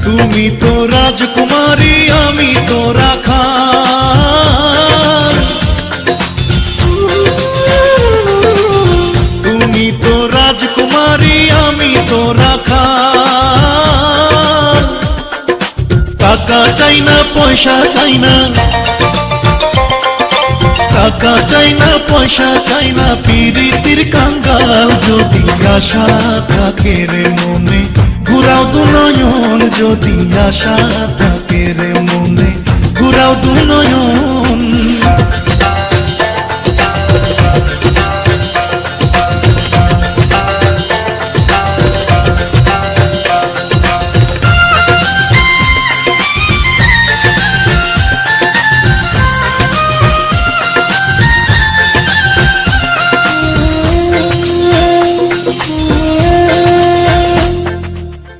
তুমি তো রাজকুমারী আমি তো রাখাল, তুমি তো রাজকুমারী আমি তো রাখাল। টাকা চাই না পয়সা চাই না, টাকা চাই না পয়সা চাই না, পিরিতির কাঙ্গাল। যদি আশা থাকে রে মনে ঘুরাও দু নয়ন, যদি আশা থাকে রে মনে ঘুরাও দু নয়ন।